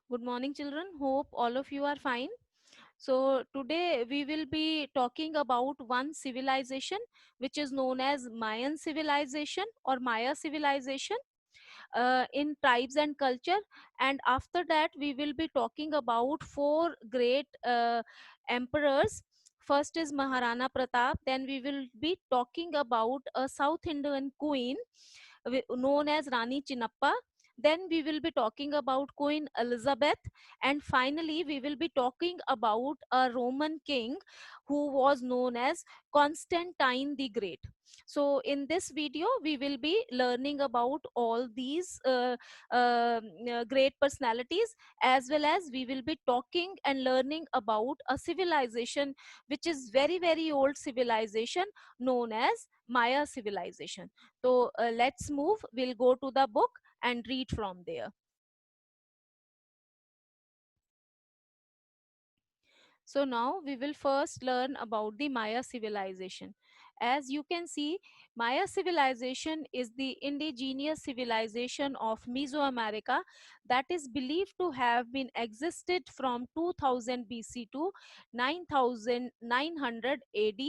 Good morning, children. Hope all of you are fine. So, today we will be talking about one civilization which is known as Mayan civilization or Maya civilization in tribes and culture. And after that, we will be talking about four great emperors. First is Maharana Pratap, then we will be talking about a South Indian queen known as Rani Chinnappa. Then we will be talking about Queen Elizabeth, and finally we will be talking about a Roman king who was known as Constantine the Great. So in this video we will be learning about all these great personalities, as well as we will be talking and learning about a civilization which is very old civilization known as Maya civilization. So let's move. We'll go to the book and read from there. So now we will first learn about the Maya civilization. As you can see, Maya civilization is the indigenous civilization of Mesoamerica that is believed to have been existed from 2000 BC to 9900 AD.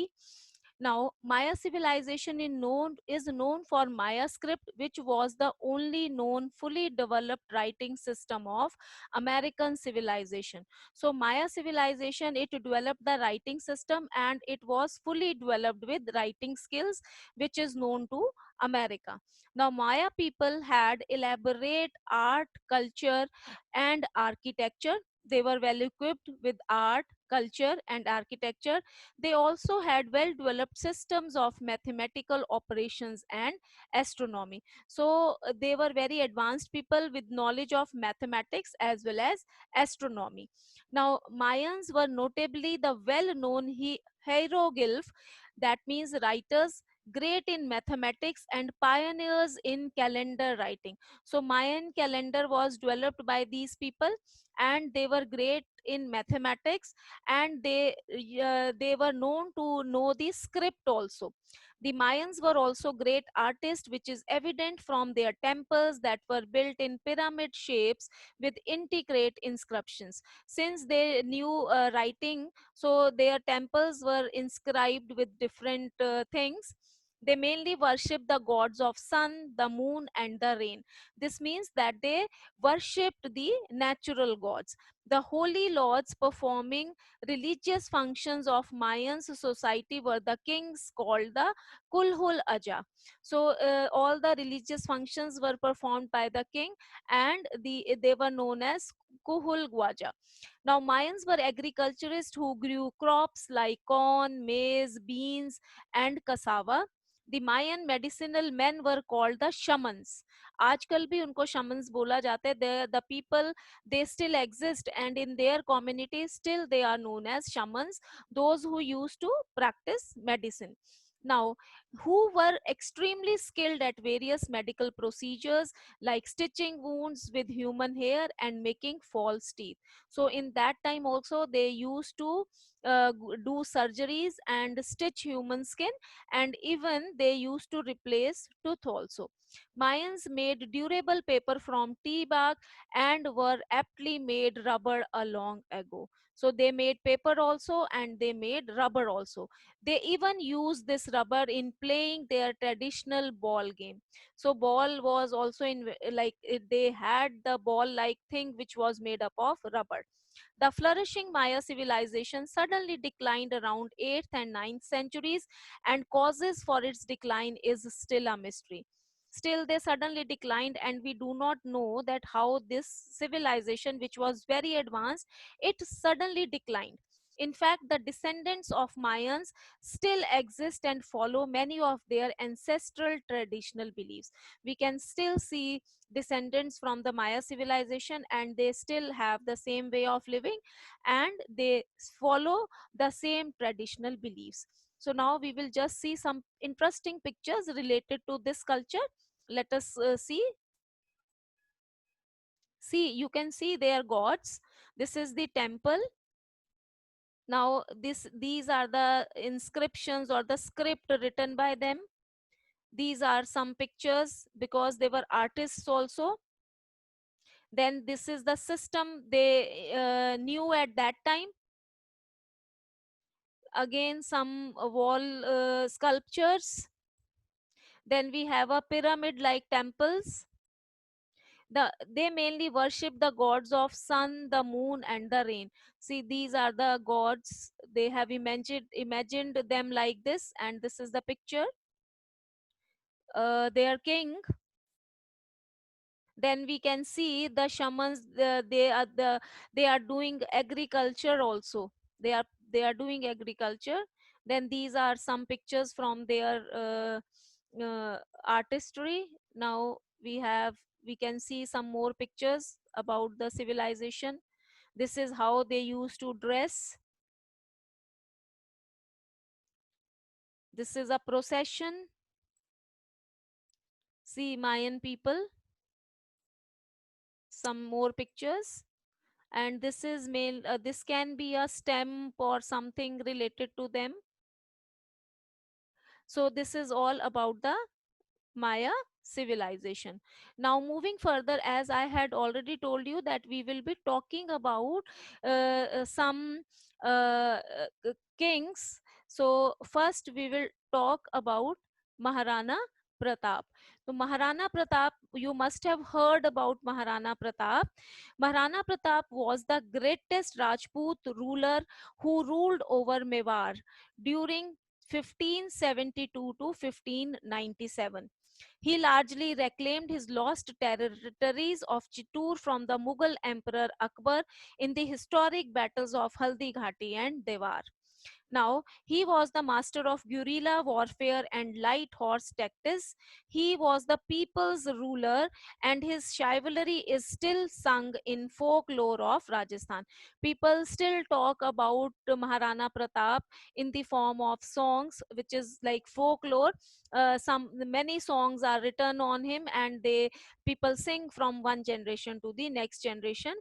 Now, Maya civilization is known for Maya script, which was the only known fully developed writing system of American civilization. So Maya civilization, it developed the writing system and it was fully developed with writing skills, which is known to America. Now Maya people had elaborate art, culture, and architecture. They were well equipped with art, culture, and architecture. They also had well developed systems of mathematical operations and astronomy. So they were very advanced people with knowledge of mathematics as well as astronomy. Now, Mayans were notably the well known hieroglyph, that means writers great in mathematics and pioneers in calendar writing. So, Mayan calendar was developed by these people, and they were great in mathematics, and they were known to know the script also. The Mayans were also great artists, which is evident from their temples that were built in pyramid shapes with intricate inscriptions. Since they knew writing, so their temples were inscribed with different things. They mainly worship the gods of sun, the moon, and the rain. This means that they worshipped the natural gods. The holy lords performing religious functions of Mayan society were the kings called the Kulhul Aja. So all the religious functions were performed by the king, and they were known as Kuhul Gwaja. Now, Mayans were agriculturists who grew crops like corn, maize, beans, and cassava. The Mayan medicinal men were called the shamans. आजकल भी उनको shamans बोला जाता है. The people, they still exist, and in their community still they are known as shamans, those who used to practice medicine. Now, who were extremely skilled at various medical procedures like stitching wounds with human hair and making false teeth. So in that time also they used to do surgeries and stitch human skin, and even they used to replace tooth also. Mayans made durable paper from tea bark and were aptly made rubber a long ago. So they made paper also and they made rubber also. They even used this rubber in playing their traditional ball game. So ball was also in, they had the ball like thing which was made up of rubber. The flourishing Maya civilization suddenly declined around 8th and 9th centuries, and causes for its decline is still a mystery. Still, they suddenly declined, and we do not know that how this civilization, which was very advanced, it suddenly declined. In fact, the descendants of Mayans still exist and follow many of their ancestral traditional beliefs. We can still see descendants from the Maya civilization, and they still have the same way of living, and they follow the same traditional beliefs. So now we will just see some interesting pictures related to this culture. Let us see. See, you can see their gods. This is the temple. Now these are the inscriptions or the script written by them. These are some pictures because they were artists also. Then this is the system they knew at that time. Again, some wall sculptures. Then we have a pyramid like temples. They mainly worship the gods of sun, the moon, and the rain. See, these are the gods. They have imagined them like this, and this is the picture. Their king. Then we can see the shamans. They are doing agriculture also. They are doing agriculture. Then these are some pictures from their artistry. Now we can see some more pictures about the civilization. This is how they used to dress. This is a procession. See, Mayan people. Some more pictures. And this is mail. This can be a stem or something related to them. So this is all about the Maya civilization. Now, moving further, as I had already told you, that we will be talking about some kings. So, first, we will talk about Maharana Pratap. So, Maharana Pratap, you must have heard about Maharana Pratap. Maharana Pratap was the greatest Rajput ruler who ruled over Mewar during 1572 to 1597. He largely reclaimed his lost territories of Chittor from the Mughal Emperor Akbar in the historic battles of Haldi Ghati and Dewar. Now, he was the master of guerrilla warfare and light horse tactics. He was the people's ruler, and his chivalry is still sung in folklore of Rajasthan. People still talk about Maharana Pratap in the form of songs, which is like folklore. Some many songs are written on him, and they people sing from one generation to the next generation.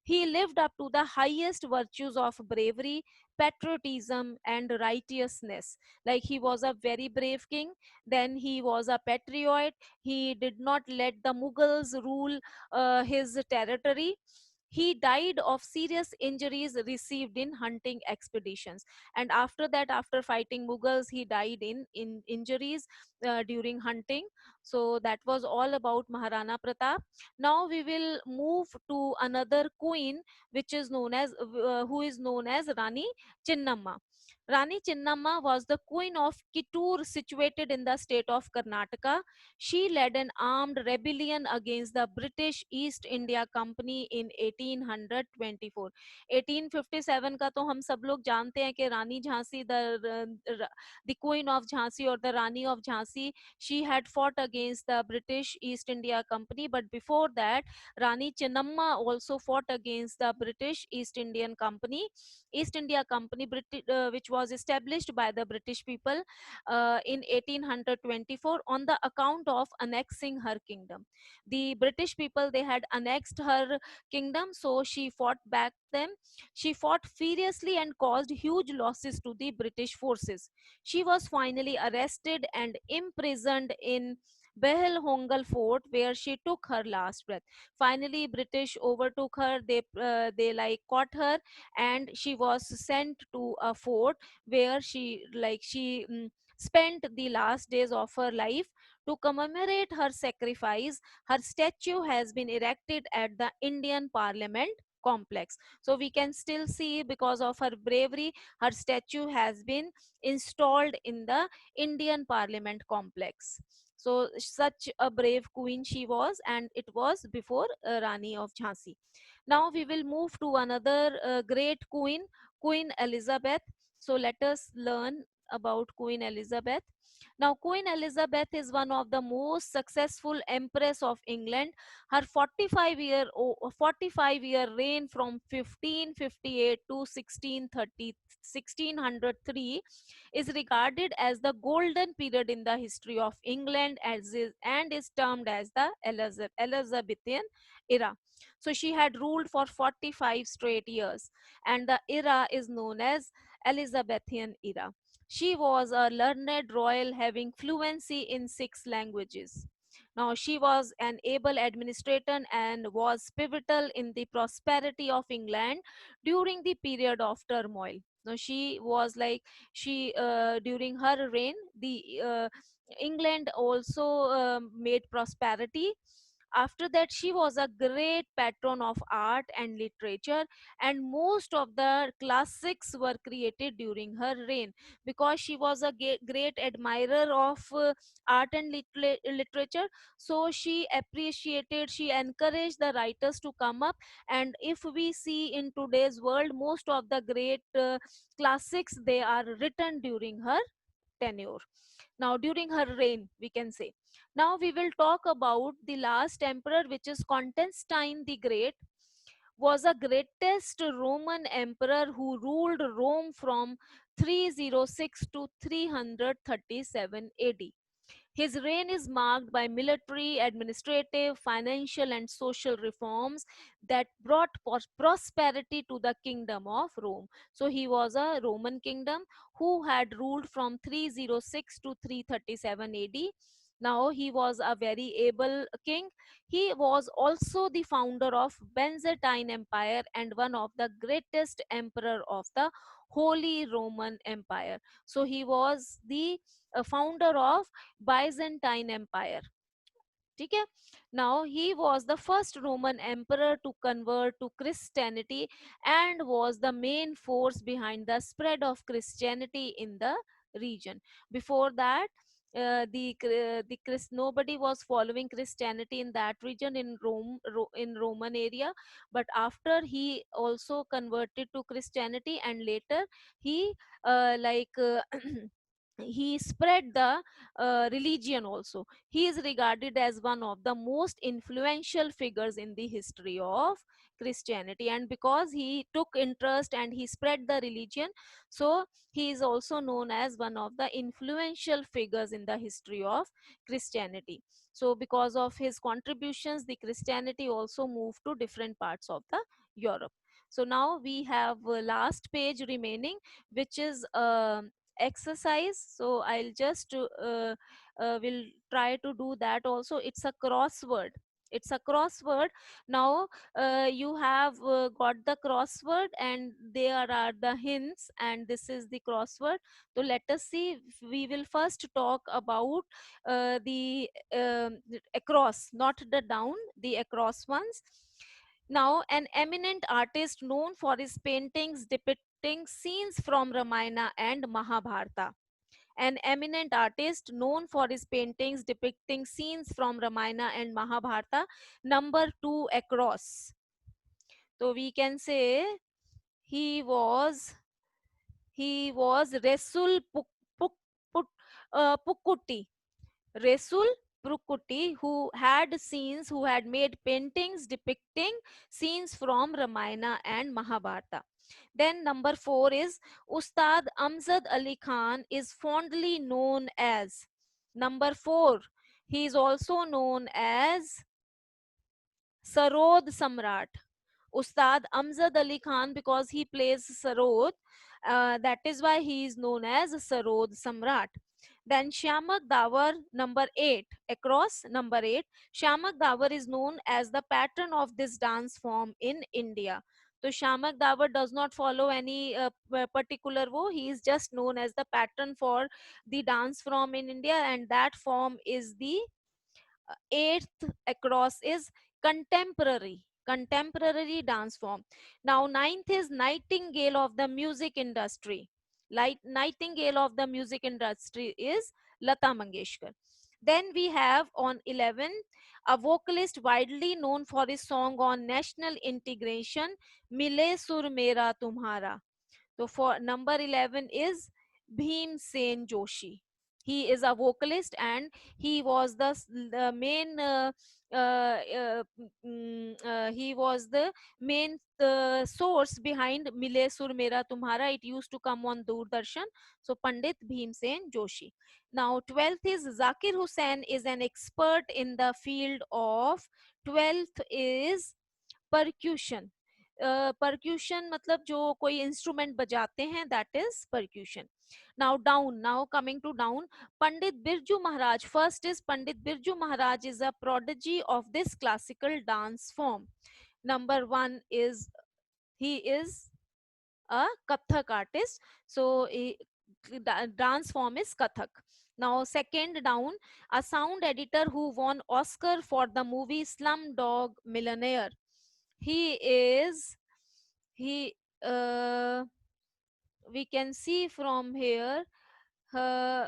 He lived up to the highest virtues of bravery, patriotism, and righteousness. Like, he was a very brave king, then he was a patriot. He did not let the Mughals rule his territory. He died of serious injuries received in hunting expeditions, and after that, after fighting Mughals, he died in injuries during hunting. So that was all about Maharana Pratap. Now we will move to another queen, which is known as who is known as Rani Chinnamma. Rani Chinnamma was the queen of Kittur, situated in the state of Karnataka. She led an armed rebellion against the British East India Company in 1824. 1857 का तो हम सब लोग जानते हैं कि रानी Jhansi the queen of Jhansi, or the Rani of Jhansi, she had fought against the British East India Company. But before that, Rani Chennamma also fought against the British East India Company, which was established by the British people in 1824 on the account of annexing her kingdom. The British people, they had annexed her kingdom, so she fought back them. She fought furiously and caused huge losses to the British forces. She was finally arrested and imprisoned in Behel Hongal fort, where she took her last breath. Finally, British overtook her. They like caught her, and she was sent to a fort where she spent the last days of her life. To commemorate her sacrifice, her statue has been erected at the Indian Parliament complex. So we can still see, because of her bravery, her statue has been installed in the Indian Parliament complex. So such a brave queen she was, and it was before Rani of Jhansi. Now we will move to another great queen, Queen Elizabeth. So let us learn about Queen Elizabeth. Now, Queen Elizabeth is one of the most successful empress of England. Her 45-year reign from 1558 to 1603 is regarded as the golden period in the history of England, and is termed as the Elizabethan era. So she had ruled for 45 straight years, and the era is known as Elizabethan era. She was a learned royal having fluency in 6 languages. Now, she was an able administrator and was pivotal in the prosperity of England during the period of turmoil. Now, she was like, she during her reign, the England also made prosperity. After that, she was a great patron of art and literature, and most of the classics were created during her reign, because she was a great admirer of art and literature. So she appreciated, she encouraged the writers to come up. And if we see in today's world, most of the great classics, they are written during her tenure. Now, during her reign, we can say. Now we will talk about the last emperor, which is Constantine the Great. Was a greatest Roman emperor who ruled Rome from 306 to 337 AD. His reign is marked by military, administrative, financial, and social reforms that brought prosperity to the kingdom of Rome. So he was a Roman kingdom who had ruled from 306 to 337 AD. Now he was a very able king. He was also the founder of Byzantine Empire and one of the greatest emperor of the Holy Roman Empire. So he was the founder of Byzantine Empire. ठीक है. Now he was the first Roman emperor to convert to Christianity and was the main force behind the spread of Christianity in the region. Before that, nobody was following Christianity in that region, in in Roman area. But after he also converted to Christianity, and later he he spread the religion also. He is regarded as one of the most influential figures in the history of Christianity, and because he took interest and he spread the religion, so he is also known as one of the influential figures in the history of Christianity. So because of his contributions, the Christianity also moved to different parts of the Europe. So now we have last page remaining, which is exercise. So I'll just will try to do that also. It's a crossword. It's a crossword. Now you have got the crossword, and there are the hints, and this is the crossword. So let us see. We will first talk about the across, not the down, the across ones. Now, an eminent artist known for his paintings depicting scenes from Ramayana and Mahabharata. An eminent artist known for his paintings depicting scenes from Ramayana and Mahabharata. Number two, across. So we can say he was Resul Pukuti. Resul Pukuti, who had made paintings depicting scenes from Ramayana and Mahabharata. Then number four is Ustad Amzad Ali Khan is fondly known as. Number four, he is also known as Sarod Samrat. Ustad Amzad Ali Khan, because he plays Sarod, that is why he is known as Sarod Samrat. Then Shyamak Dawar, number 8, across number 8, Shyamak Dawar is known as the patron of this dance form in India. So Shyamak Dawar does not follow any particular wo. He is just known as the patron for the dance form in India, and that form is the eighth across is contemporary dance form. Now ninth is nightingale of the music industry. Nightingale of the music industry is Lata Mangeshkar. Then we have on 11 a vocalist widely known for his song on national integration, Mile Sur Mera Tumhara. So for number 11 is Bhim Sen Joshi. He is a vocalist, and he was the main he was the main source behind Mile Sur Mera Tumhara. It used to come on Doordarshan. So Pandit Bhim Sen Joshi. Now 12th is Zakir Hussain is an expert in the field of. 12th is percussion. percussion मतलब जो कोई instrument बजाते हैं, that is percussion. Now down, now coming to down, Pandit Birju Maharaj. First is Pandit Birju Maharaj is a prodigy of this classical dance form. Number one is he is a Kathak artist. So dance form is Kathak. Now second down, a sound editor who won Oscar for the movie Slumdog Millionaire. He is he we can see from here, uh,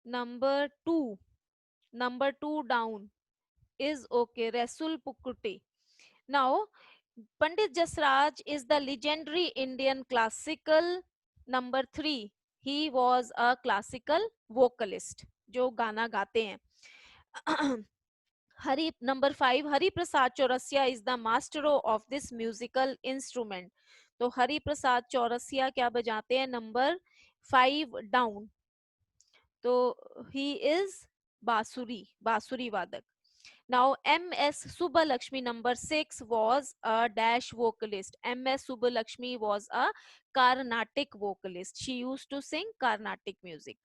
number 2, number 2 down is okay, Rasul Pukuti. Now Pandit Jasraj is the legendary Indian classical. Number 3, he was a classical vocalist जो गाना गाते हैं. Hari number 5, Hari Prasad Chaurasia is the master of this musical instrument. तो हरि प्रसाद चौरसिया क्या बजाते हैं? Number 5 down. तो he is बांसुरी, बांसुरी वादक. Now, M.S. Subbalakshmi, number 6, was a dash vocalist. M.S. Subbalakshmi was a Carnatic vocalist. She used to sing Carnatic music.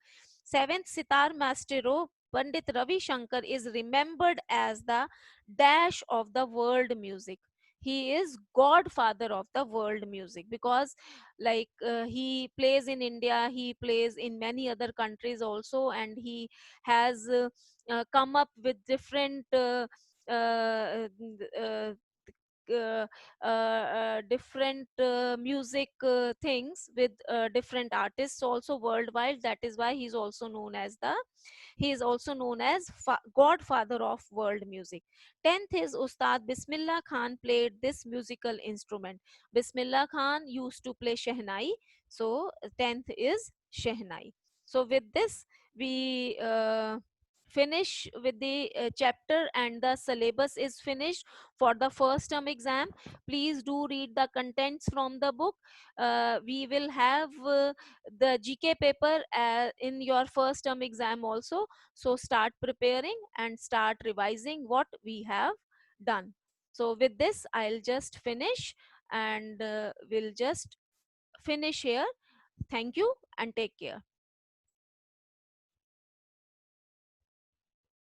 Seventh, Sitar Mastero Pandit Ravi Shankar is remembered as the dash of the world music. He is godfather of the world music because he plays in India, he plays in many other countries also, and he has come up with different uh, uh, uh, different music things with different artists also worldwide. That is why he is also known as godfather of world music. 10th is Ustad Bismillah Khan played this musical instrument. Bismillah Khan used to play Shehnai, so 10th is Shehnai. So with this we finish with the chapter, and the syllabus is finished for the first term exam. Please do read the contents from the book. We will have the GK paper in your first term exam also. So start preparing and start revising what we have done. So with this, I'll just finish, and we'll just finish here. Thank you and take care.